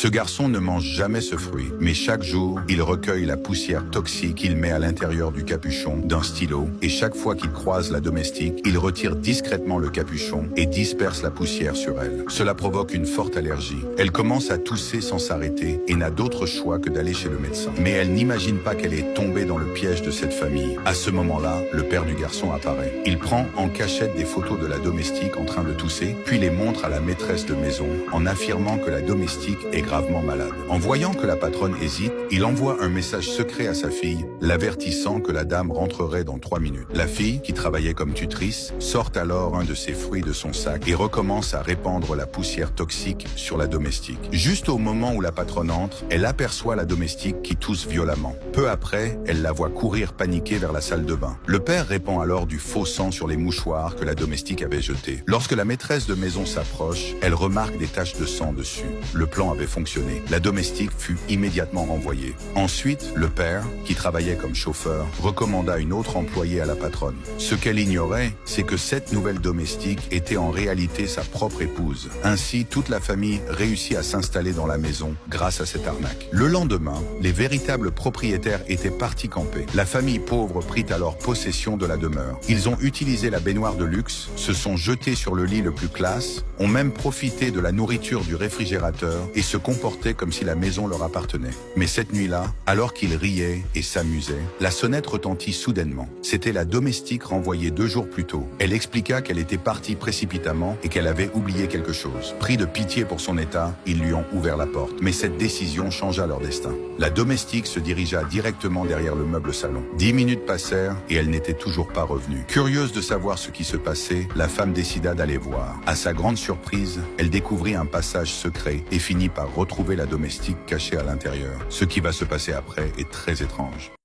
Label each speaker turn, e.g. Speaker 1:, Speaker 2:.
Speaker 1: Ce garçon ne mange jamais ce fruit, mais chaque jour, il recueille la poussière toxique qu'il met à l'intérieur du capuchon d'un stylo et chaque fois qu'il croise la domestique, il retire discrètement le capuchon et disperse la poussière sur elle. Cela provoque une forte allergie. Elle commence à tousser sans s'arrêter et n'a d'autre choix que d'aller chez le médecin. Mais elle n'imagine pas qu'elle est tombée dans le piège de cette famille. À ce moment-là, le père du garçon apparaît. Il prend en cachette des photos de la domestique en train de tousser, puis les montre à la maîtresse de maison en affirmant que la domestique est gravement malade. En voyant que la patronne hésite, il envoie un message secret à sa fille, l'avertissant que la dame rentrerait dans 3 minutes. La fille, qui travaillait comme tutrice, sort alors un de ses fruits de son sac et recommence à répandre la poussière toxique sur la domestique. Juste au moment où la patronne entre, elle aperçoit la domestique qui tousse violemment. Peu après, elle la voit courir paniquée vers la salle de bain. Le père répand alors du faux sang sur les mouchoirs que la domestique avait jetés. Lorsque la maîtresse de maison s'approche, elle remarque des taches de sang dessus. Le plan avait fonctionné. La domestique fut immédiatement renvoyée. Ensuite, le père, qui travaillait comme chauffeur, recommanda une autre employée à la patronne. Ce qu'elle ignorait, c'est que cette nouvelle domestique était en réalité sa propre épouse. Ainsi, toute la famille réussit à s'installer dans la maison grâce à cette arnaque. Le lendemain, les véritables propriétaires étaient partis camper. La famille pauvre prit alors possession de la demeure. Ils ont utilisé la baignoire de luxe, se sont jetés sur le lit le plus classe, ont même profité de la nourriture du réfrigérateur et se comportaient comme si la maison leur appartenait. Mais cette nuit-là, alors qu'ils riaient et s'amusaient, la sonnette retentit soudainement. C'était la domestique renvoyée 2 jours plus tôt. Elle expliqua qu'elle était partie précipitamment et qu'elle avait oublié quelque chose. Pris de pitié pour son état, ils lui ont ouvert la porte. Mais cette décision changea leur destin. La domestique se dirigea directement derrière le meuble salon. 10 minutes passèrent et elle n'était toujours pas revenue. Curieuse de savoir ce qui se passait, la femme décida d'aller voir. À sa grande surprise, elle découvrit un passage secret et finit par retrouver la domestique cachée à l'intérieur. Ce qui va se passer après est très étrange.